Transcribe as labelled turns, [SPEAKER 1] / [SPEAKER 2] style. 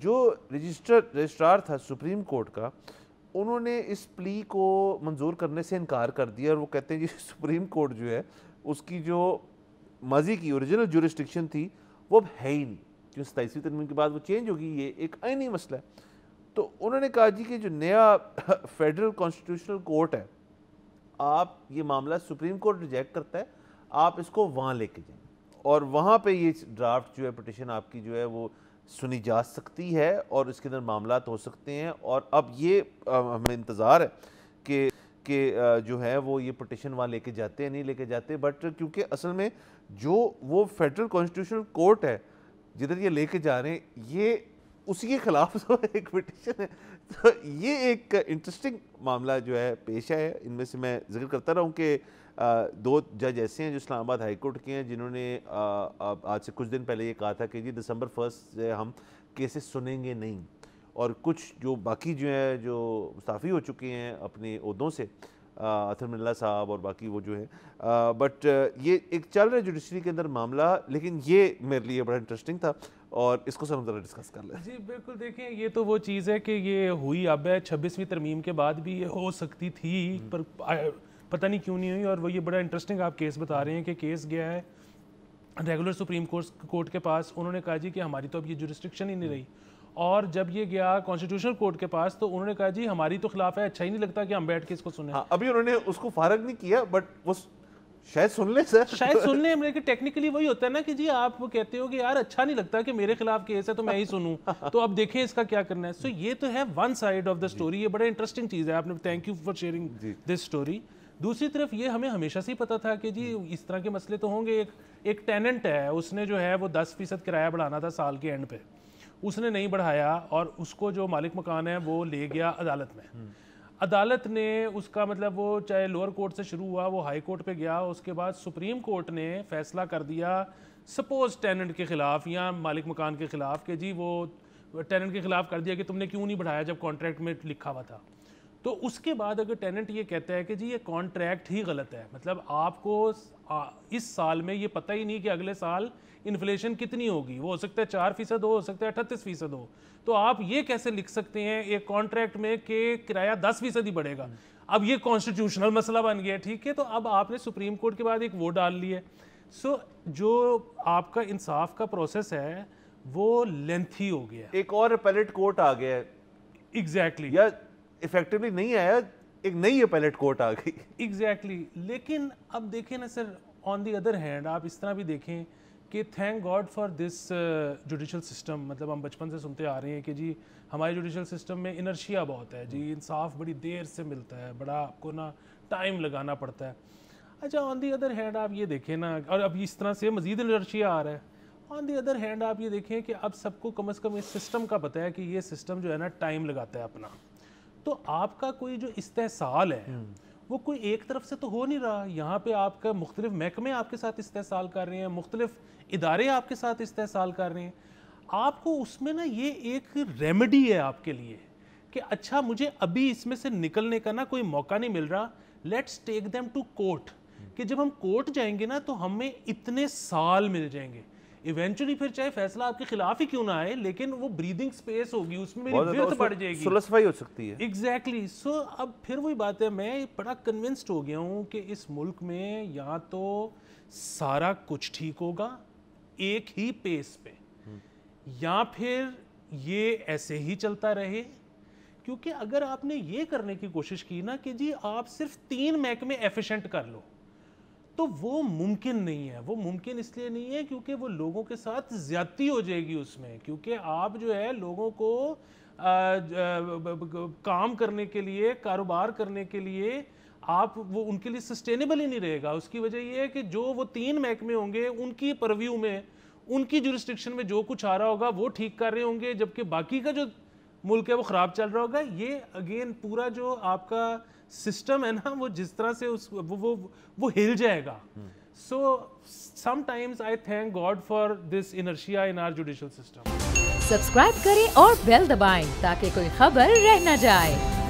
[SPEAKER 1] جو رجسٹرار تھا supreme court کا، انہوں نے اس پلی کو منظور کرنے سے انکار کر دیا، اور وہ کہتے ہیں جی سپریم کورٹ جو ہے اس کی جو ماضی کی اوریجنل جورسڈکشن تھی وہ اب ہے ہی نہیں، کیوں 27ویں ترمیم کے بعد وہ چینج ہوگی، یہ ایک آئینی مسئلہ ہے۔ تو انہوں نے کہا جی کہ جو نیا فیڈرل کانسٹیٹیوشنل کورٹ ہے، آپ یہ معاملہ سپریم کورٹ ریجیکٹ کرتا ہے، آپ اس کو وہاں لے کے جائیں، اور وہاں پہ یہ ڈرافٹ جو ہے پٹیشن آپ کی جو ہے وہ سنی جا سکتی ہے، اور اس کے اندر معاملات ہو سکتے ہیں۔ اور اب یہ ہمیں انتظار ہے کہ جو ہے وہ یہ پٹیشن وہاں لے کے جاتے ہیں نہیں لے کے جاتے، بٹ کیونکہ اصل میں جو وہ فیڈرل کانسٹیٹیوشنل کورٹ ہے جدھر یہ لے کے جا رہے ہیں، یہ اسی کے خلاف جو ایک پٹیشن ہے، تو یہ ایک انٹرسٹنگ معاملہ جو ہے پیش ہے۔ ان میں سے میں ذکر کرتا رہا ہوں کہ 2 جج ایسے ہیں جو اسلام آباد ہائی کورٹ کے ہیں، جنہوں نے آج سے کچھ دن پہلے یہ کہا تھا کہ جی دسمبر 1 سے ہم کیسز سنیں گے نہیں، اور کچھ جو باقی جو ہیں جو مستعفی ہو چکے ہیں اپنے عہدوں سے، اطہر من اللہ صاحب اور باقی وہ جو ہیں، بٹ یہ ایک چل رہا ہے جوڈیشری کے اندر معاملہ، لیکن یہ میرے لیے بڑا انٹرسٹنگ تھا اور اس کو سب ذرا ڈسکس کر لیں۔
[SPEAKER 2] جی بالکل، دیکھیں یہ تو وہ چیز ہے کہ یہ ہوئی اب ہے، 26ویں ترمیم کے بعد بھی یہ ہو سکتی تھی، پر پتہ نہیں کیوں نہیں ہوئی۔ اور وہ یہ بڑا انٹرسٹنگ آپ کیس بتا رہے ہیں کہ کیس گیا ہے ریگولر سپریم کورٹ کے پاس، انہوں نے کہا جی کہ ہماری تو اب یہ جورسڈکشن ہی نہیں رہی، اور جب یہ گیا کانسٹیٹیوشنل کورٹ کے پاس تو انہوں نے کہا جی ہماری تو خلاف ہے، اچھا ہی نہیں لگتا کہ ہم بیٹھ کے اس کو سنیں۔
[SPEAKER 1] ابھی انہوں نے اس کو فارغ نہیں کیا، بٹ وہ شاید سن لیں سر،
[SPEAKER 2] شاید سن لیں، لیکن ٹیکنیکلی وہی ہوتا ہے نا کہ جی آپ کہتے ہو کہ یار اچھا نہیں لگتا کہ میرے خلاف کیس ہے تو میں ہی سنوں، تو اب دیکھیں اس کا کیا کرنا ہے۔ سو یہ تو ہے one side of the story, یہ بڑا انٹرسٹنگ چیز ہے، آپ نے thank you for sharing this story. دوسری طرف یہ ہمیں ہمیشہ سے ہی پتا تھا کہ جی اس طرح کے مسئلے تو ہوں گے۔ ایک ٹیننٹ ہے، اس نے جو ہے وہ 10% کرایہ بڑھانا تھا سال کے اینڈ پہ، اس نے نہیں بڑھایا، اور اس کو جو مالک مکان ہے وہ لے گیا عدالت میں، عدالت نے اس کا مطلب وہ چاہے لوور کورٹ سے شروع ہوا، وہ ہائی کورٹ پہ گیا، اس کے بعد سپریم کورٹ نے فیصلہ کر دیا سپوز ٹیننٹ کے خلاف یا مالک مکان کے خلاف کہ جی وہ ٹیننٹ کے خلاف کر دیا کہ تم نے کیوں نہیں بڑھایا جب کانٹریکٹ میں لکھا ہوا تھا۔ تو اس کے بعد اگر ٹیننٹ یہ کہتا ہے کہ جی یہ کانٹریکٹ ہی غلط ہے، مطلب آپ کو اس سال میں یہ پتہ ہی نہیں کہ اگلے سال انفلیشن کتنی ہوگی، وہ ہو سکتا ہے 4% ہو سکتا ہے 38% ہو، تو آپ یہ کیسے لکھ سکتے ہیں ایک کانٹریکٹ میں کہ کرایہ 10% ہی بڑھے گا؟ اب یہ کانسٹیٹیوشنل مسئلہ بن گیا، ٹھیک ہے، تو اب آپ نے سپریم کورٹ کے بعد ایک وہ ڈال لی ہے۔ سو جو آپ کا انصاف کا پروسیس ہے وہ لینتھی ہو گیا،
[SPEAKER 1] ایک اور اپیلیٹ کورٹ آ گیا ہے،
[SPEAKER 2] ایگزیکٹلی،
[SPEAKER 1] یا ایفیکٹولی نہیں آیا، ایک نئی اپیلیٹ کورٹ آ گئی،
[SPEAKER 2] ایگزیکٹلی۔ لیکن اب دیکھیں نا سر، آن دی ادر ہینڈ آپ اس طرح بھی دیکھیں کہ thank God for this judicial system, مطلب ہم بچپن سے سنتے آ رہے ہیں کہ جی ہمارے جوڈیشل سسٹم میں انرشیا بہت ہے، جی انصاف بڑی دیر سے ملتا ہے، بڑا آپ کو نا ٹائم لگانا پڑتا ہے۔ اچھا آن دی ادر ہینڈ آپ یہ دیکھیں نا، اور اب اس طرح سے مزید انرشیا آ رہا ہے، آن دی ادر ہینڈ آپ یہ دیکھیں کہ اب سب کو کم از کم اس سسٹم کا پتہ ہے کہ یہ سسٹم جو ہے نا ٹائم لگاتا ہے اپنا، تو آپ کا کوئی جو استحصال ہے وہ کوئی ایک طرف سے تو ہو نہیں رہا، یہاں پہ آپ کا مختلف محکمے آپ کے ساتھ استحصال کر رہے ہیں، مختلف ادارے آپ کے ساتھ استحصال کر رہے ہیں، آپ کو اس میں نا یہ ایک ریمیڈی ہے آپ کے لیے کہ اچھا مجھے ابھی اس میں سے نکلنے کا نا کوئی موقع نہیں مل رہا، let's take them to court, کہ جب ہم کورٹ جائیں گے نا تو ہمیں اتنے سال مل جائیں گے، ایونچولی پھر چاہے فیصلہ آپ کے خلاف ہی کیوں نہ آئے لیکن وہ بریدنگ سپیس ہوگی، اس میں میری ورتھ بڑھ جائے گی،
[SPEAKER 1] سلسفائی ہو سکتی ہے۔
[SPEAKER 2] ایگزیکٹلی۔ سو اب پھر وہی بات ہے، میں بڑا کنونسڈ ہو گیا ہوں کہ اس ملک میں یا تو سارا کچھ ٹھیک ہوگا ایک ہی پیس پہ، یا پھر یہ ایسے ہی چلتا رہے، کیونکہ اگر آپ نے یہ کرنے کی کوشش کی نا کہ جی آپ صرف 3 محکمے ایفیشنٹ کر لو، تو وہ ممکن نہیں ہے۔ وہ ممکن اس لیے نہیں ہے کیونکہ وہ لوگوں کے ساتھ زیادتی ہو جائے گی اس میں، کیونکہ آپ جو ہے لوگوں کو کام کرنے کے لیے، کاروبار کرنے کے لیے آپ وہ ان کے لیے سسٹینیبل ہی نہیں رہے گا۔ اس کی وجہ یہ ہے کہ جو وہ 3 محکمے ہوں گے ان کی پرویو میں، ان کی جورسڈکشن میں جو کچھ آ رہا ہوگا وہ ٹھیک کر رہے ہوں گے، جبکہ باقی کا جو ملک ہے وہ خراب چل رہا ہوگا۔ یہ اگین پورا جو آپ کا سسٹم ہے نا وہ جس طرح سے وہ ہل جائے گا۔ So some times I thank God for this inertia in our judicial system.
[SPEAKER 3] Subscribe کریں اور بیل دبائیں تاکہ کوئی خبر رہ نہ جائے۔